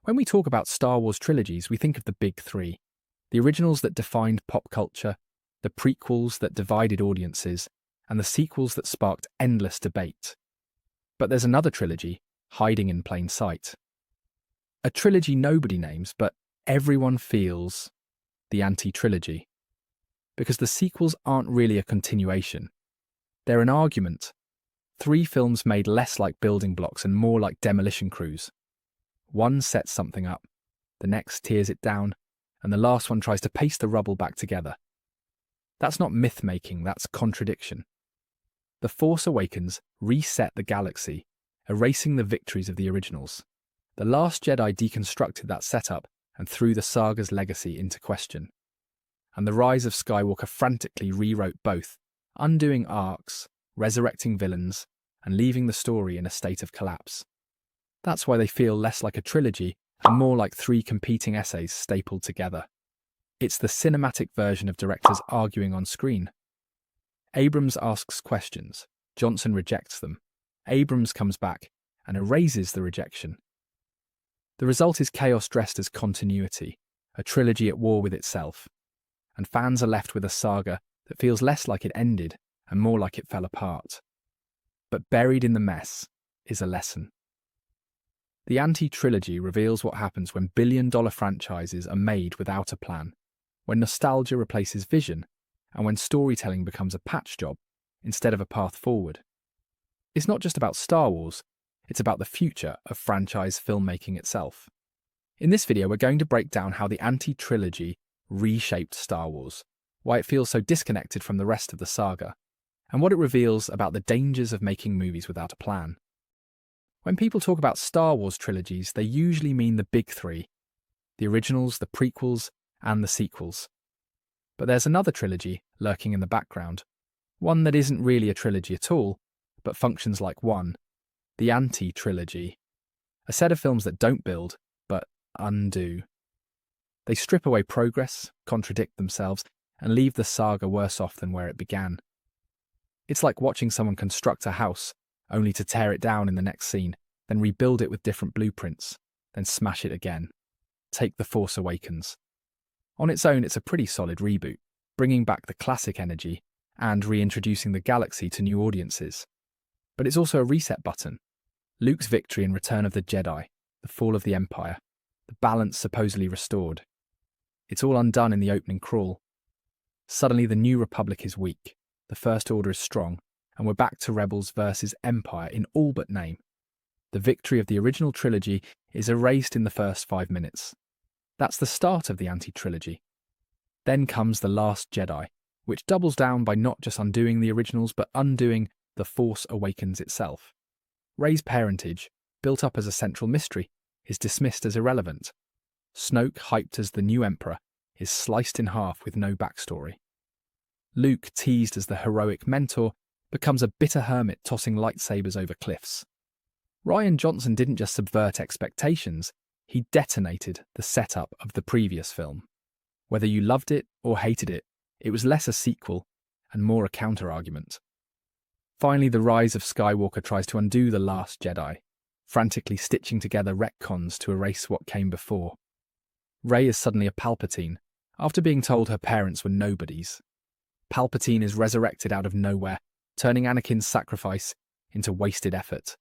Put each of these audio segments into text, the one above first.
When we talk about Star Wars trilogies, we think of the big three: the originals that defined pop culture, the prequels that divided audiences, and the sequels that sparked endless debate. But there's another trilogy hiding in plain sight. A trilogy nobody names, but everyone feels: the ANTI-TRILOGY. Because the sequels aren't really a continuation. They're an argument. 3 films made less like building blocks and more like demolition crews. One sets something up, the next tears it down, and the last one tries to paste the rubble back together. That's not myth-making, that's contradiction. The Force Awakens reset the galaxy, erasing the victories of the originals. The Last Jedi deconstructed that setup and threw the saga's legacy into question. And The Rise of Skywalker frantically rewrote both, undoing arcs, resurrecting villains, and leaving the story in a state of collapse. That's why they feel less like a trilogy and more like 3 competing essays stapled together. It's the cinematic version of directors arguing on screen. Abrams asks questions, Johnson rejects them. Abrams comes back and erases the rejection. The result is chaos dressed as continuity, a trilogy at war with itself. And fans are left with a saga that feels less like it ended and more like it fell apart. But buried in the mess is a lesson. The ANTI-TRILOGY reveals what happens when billion-dollar franchises are made without a plan, when nostalgia replaces vision, and when storytelling becomes a patch job instead of a path forward. It's not just about Star Wars, it's about the future of franchise filmmaking itself. In this video, we're going to break down how the ANTI-TRILOGY reshaped Star Wars, why it feels so disconnected from the rest of the saga, and what it reveals about the dangers of making movies without a plan. When people talk about Star Wars trilogies, they usually mean the big 3: the originals, the prequels, and the sequels. But there's another trilogy lurking in the background, one that isn't really a trilogy at all, but functions like one: the ANTI-TRILOGY, a set of films that don't build, but undo. They strip away progress, contradict themselves, and leave the saga worse off than where it began. It's like watching someone construct a house, only to tear it down in the next scene, then rebuild it with different blueprints, then smash it again. Take The Force Awakens. On its own, it's a pretty solid reboot, bringing back the classic energy and reintroducing the galaxy to new audiences. But it's also a reset button. Luke's victory in Return of the Jedi, the fall of the Empire, the balance supposedly restored. It's all undone in the opening crawl. Suddenly the New Republic is weak, the First Order is strong, and we're back to Rebels versus Empire in all but name. The victory of the original trilogy is erased in the first 5 minutes. That's the start of the ANTI-TRILOGY. Then comes The Last Jedi, which doubles down by not just undoing the originals, but undoing The Force Awakens itself. Rey's parentage, built up as a central mystery, is dismissed as irrelevant. Snoke, hyped as the new Emperor, is sliced in half with no backstory. Luke, teased as the heroic mentor, becomes a bitter hermit tossing lightsabers over cliffs. Rian Johnson didn't just subvert expectations, he detonated the setup of the previous film. Whether you loved it or hated it, it was less a sequel and more a counter-argument. Finally, The Rise of Skywalker tries to undo The Last Jedi, frantically stitching together retcons to erase what came before. Rey is suddenly a Palpatine, after being told her parents were nobodies. Palpatine is resurrected out of nowhere, turning Anakin's sacrifice into wasted effort.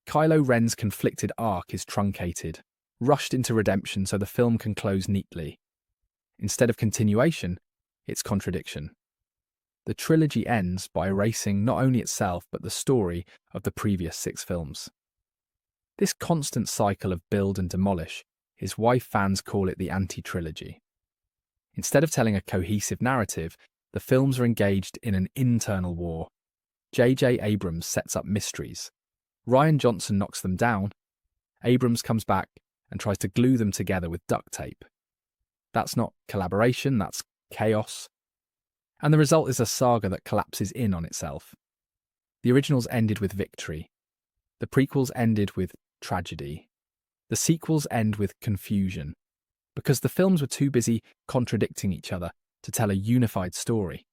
Kylo Ren's conflicted arc is truncated, rushed into redemption so the film can close neatly. Instead of continuation, it's contradiction. The trilogy ends by erasing not only itself but the story of the previous 6 films. This constant cycle of build and demolish is why fans call it the ANTI-TRILOGY. Instead of telling a cohesive narrative, the films are engaged in an internal war. J.J. Abrams sets up mysteries. Rian Johnson knocks them down. Abrams comes back and tries to glue them together with duct tape. That's not collaboration, that's chaos. And the result is a saga that collapses in on itself. The originals ended with victory. The prequels ended with tragedy. The sequels end with confusion, because the films were too busy contradicting each other to tell a unified story.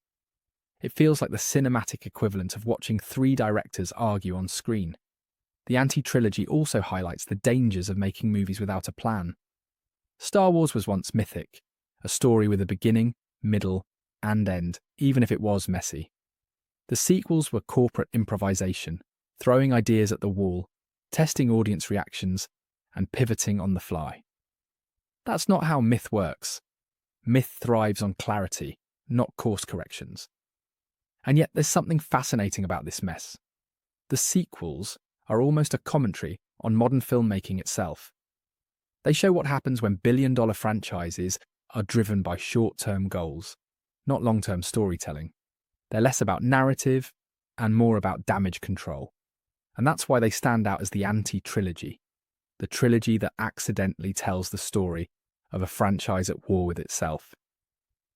It feels like the cinematic equivalent of watching 3 directors argue on screen. The ANTI-TRILOGY also highlights the dangers of making movies without a plan. Star Wars was once mythic, a story with a beginning, middle, and end, even if it was messy. The sequels were corporate improvisation, throwing ideas at the wall, testing audience reactions, and pivoting on the fly. That's not how myth works. Myth thrives on clarity, not course corrections. And yet there's something fascinating about this mess. The sequels are almost a commentary on modern filmmaking itself. They show what happens when billion-dollar franchises are driven by short-term goals, not long-term storytelling. They're less about narrative and more about damage control. And that's why they stand out as the ANTI-TRILOGY, the trilogy that accidentally tells the story of a franchise at war with itself.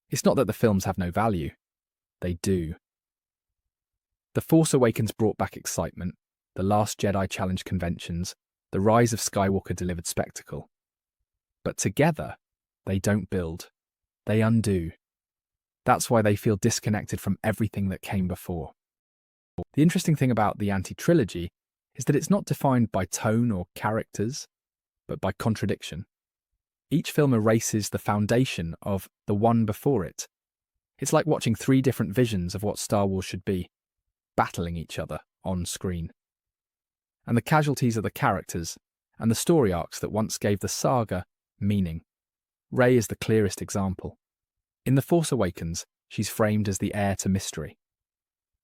It's not that the films have no value. They do. The Force Awakens brought back excitement, The Last Jedi challenged conventions, The Rise of Skywalker delivered spectacle. But together, they don't build. They undo. That's why they feel disconnected from everything that came before. The interesting thing about the ANTI-TRILOGY is that it's not defined by tone or characters, but by contradiction. Each film erases the foundation of the one before it. It's like watching three different visions of what Star Wars should be, battling each other on screen. And the casualties are the characters and the story arcs that once gave the saga meaning. Rey is the clearest example. In The Force Awakens, she's framed as the heir to mystery.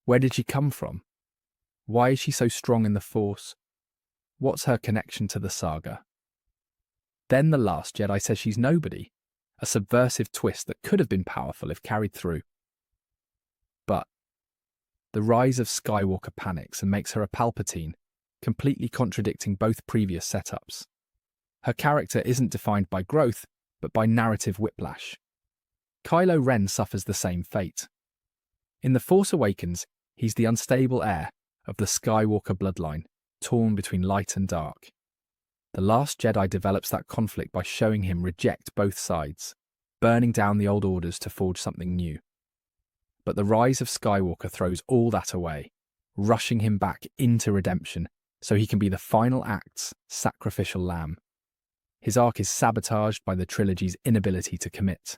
Where did she come from? Why is she so strong in the Force? What's her connection to the saga? Then The Last Jedi says she's nobody, a subversive twist that could have been powerful if carried through. But The Rise of Skywalker panics and makes her a Palpatine, completely contradicting both previous setups. Her character isn't defined by growth, but by narrative whiplash. Kylo Ren suffers the same fate. In The Force Awakens, he's the unstable heir of the Skywalker bloodline, torn between light and dark. The Last Jedi develops that conflict by showing him reject both sides, burning down the old orders to forge something new. But The Rise of Skywalker throws all that away, rushing him back into redemption so he can be the final act's sacrificial lamb. His arc is sabotaged by the trilogy's inability to commit.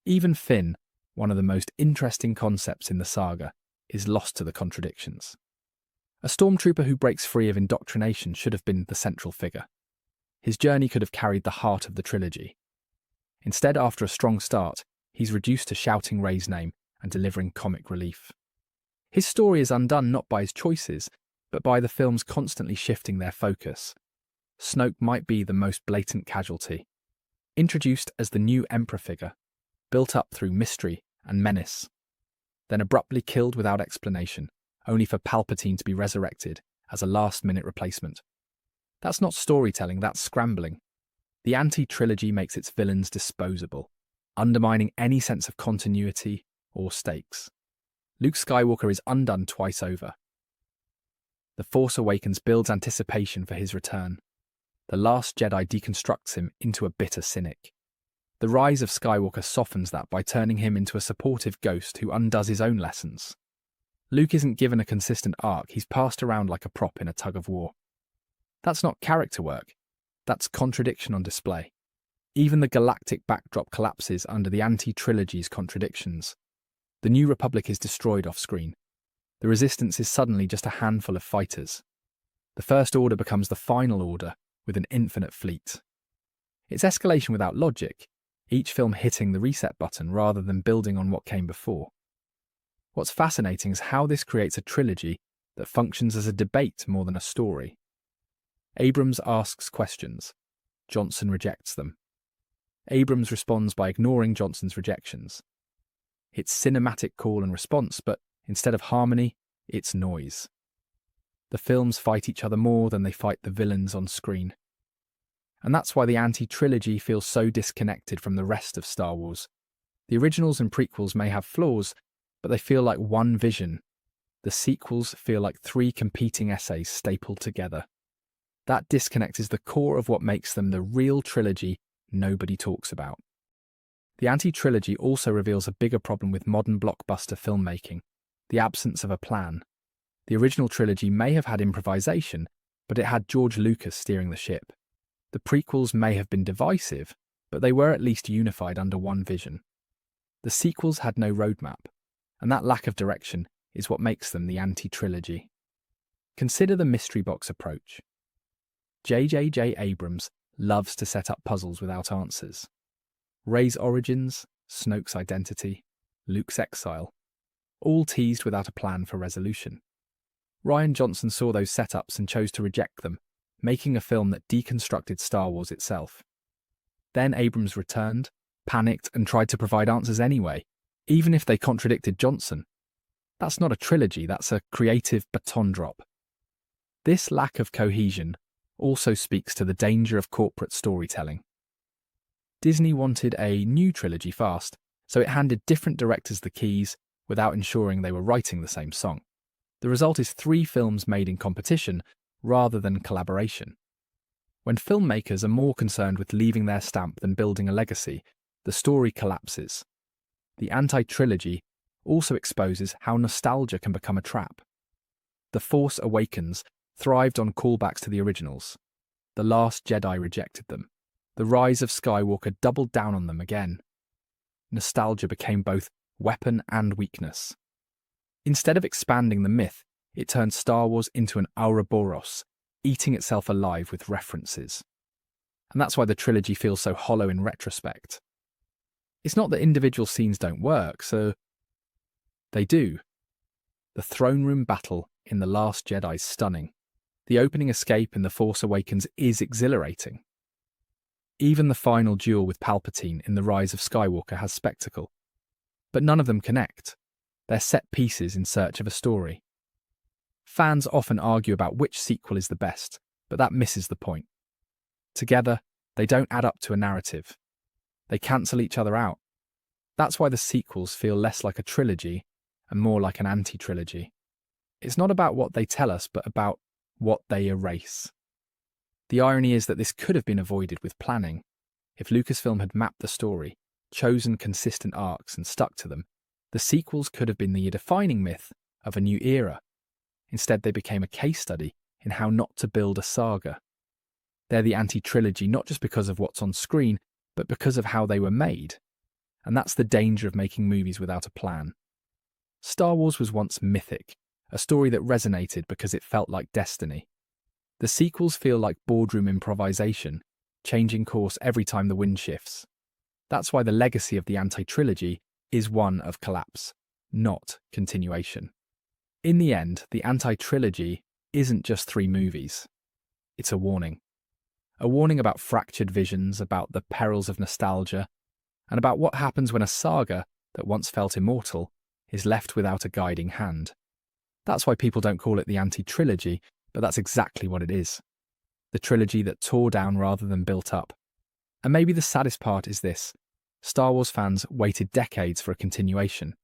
Even Finn, one of the most interesting concepts in the saga, is lost to the contradictions. A stormtrooper who breaks free of indoctrination should have been the central figure. His journey could have carried the heart of the trilogy. Instead, after a strong start, he's reduced to shouting Rey's name and delivering comic relief. His story is undone not by his choices, but by the films constantly shifting their focus. Snoke might be the most blatant casualty. Introduced as the new Emperor figure, built up through mystery and menace, then abruptly killed without explanation, only for Palpatine to be resurrected as a last-minute replacement. That's not storytelling, that's scrambling. The ANTI-TRILOGY makes its villains disposable, undermining any sense of continuity or stakes. Luke Skywalker is undone twice over. The Force Awakens builds anticipation for his return. The Last Jedi deconstructs him into a bitter cynic. The Rise of Skywalker softens that by turning him into a supportive ghost who undoes his own lessons. Luke isn't given a consistent arc, he's passed around like a prop in a tug-of-war. That's not character work, that's contradiction on display. Even the galactic backdrop collapses under the ANTI-TRILOGY's contradictions. The New Republic is destroyed off-screen. The Resistance is suddenly just a handful of fighters. The First Order becomes the Final Order with an infinite fleet. It's escalation without logic, each film hitting the reset button rather than building on what came before. What's fascinating is how this creates a trilogy that functions as a debate more than a story. Abrams asks questions. Johnson rejects them. Abrams responds by ignoring Johnson's rejections. It's cinematic call and response, but instead of harmony, it's noise. The films fight each other more than they fight the villains on screen. And that's why the ANTI-TRILOGY feels so disconnected from the rest of Star Wars. The originals and prequels may have flaws, but they feel like one vision. The sequels feel like three competing essays stapled together. That disconnect is the core of what makes them the real trilogy nobody talks about. The ANTI-TRILOGY also reveals a bigger problem with modern blockbuster filmmaking, the absence of a plan. The original trilogy may have had improvisation, but it had George Lucas steering the ship. The prequels may have been divisive, but they were at least unified under one vision. The sequels had no roadmap, and that lack of direction is what makes them the anti-trilogy. Consider the mystery box approach. J.J. Abrams loves to set up puzzles without answers. Rey's origins, Snoke's identity, Luke's exile, all teased without a plan for resolution. Rian Johnson saw those setups and chose to reject them, making a film that deconstructed Star Wars itself. Then Abrams returned, panicked, and tried to provide answers anyway, even if they contradicted Johnson. That's not a trilogy, that's a creative baton drop. This lack of cohesion also speaks to the danger of corporate storytelling. Disney wanted a new trilogy fast, so it handed different directors the keys without ensuring they were writing the same song. The result is 3 films made in competition rather than collaboration. When filmmakers are more concerned with leaving their stamp than building a legacy, the story collapses. The anti-trilogy also exposes how nostalgia can become a trap. The Force Awakens thrived on callbacks to the originals. The Last Jedi rejected them. The Rise of Skywalker doubled down on them again. Nostalgia became both weapon and weakness. Instead of expanding the myth, it turned Star Wars into an Ouroboros, eating itself alive with references. And that's why the trilogy feels so hollow in retrospect. It's not that individual scenes don't work, so they do. The throne room battle in The Last Jedi is stunning. The opening escape in The Force Awakens is exhilarating. Even the final duel with Palpatine in The Rise of Skywalker has spectacle. But none of them connect. They're set pieces in search of a story. Fans often argue about which sequel is the best, but that misses the point. Together, they don't add up to a narrative. They cancel each other out. That's why the sequels feel less like a trilogy and more like an anti-trilogy. It's not about what they tell us, but about what they erase. The irony is that this could have been avoided with planning. If Lucasfilm had mapped the story, chosen consistent arcs and stuck to them, the sequels could have been the defining myth of a new era. Instead, they became a case study in how not to build a saga. They're the anti-trilogy not just because of what's on screen, but because of how they were made. And that's the danger of making movies without a plan. Star Wars was once mythic, a story that resonated because it felt like destiny. The sequels feel like boardroom improvisation, changing course every time the wind shifts. That's why the legacy of the anti-trilogy is one of collapse, not continuation. In the end, the anti-trilogy isn't just 3 movies. It's a warning. A warning about fractured visions, about the perils of nostalgia, and about what happens when a saga that once felt immortal is left without a guiding hand. That's why people don't call it the anti-trilogy, but that's exactly what it is. The trilogy that tore down rather than built up. And maybe the saddest part is this. Star Wars fans waited decades for a continuation,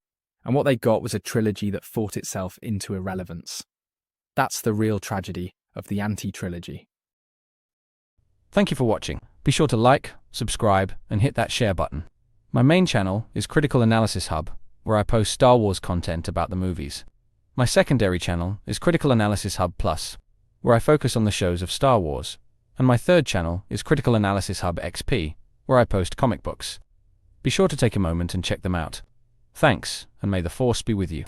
and what they got was a trilogy that fought itself into irrelevance. That's the real tragedy of the anti-trilogy. Thank you for watching. Be sure to like, subscribe, and hit that share button. My main channel is Critical Analysis Hub, where I post Star Wars content about the movies. My secondary channel is Critical Analysis Hub Plus, where I focus on the shows of Star Wars. And my third channel is Critical Analysis Hub XP, where I post comic books. Be sure to take a moment and check them out. Thanks, and may the Force be with you.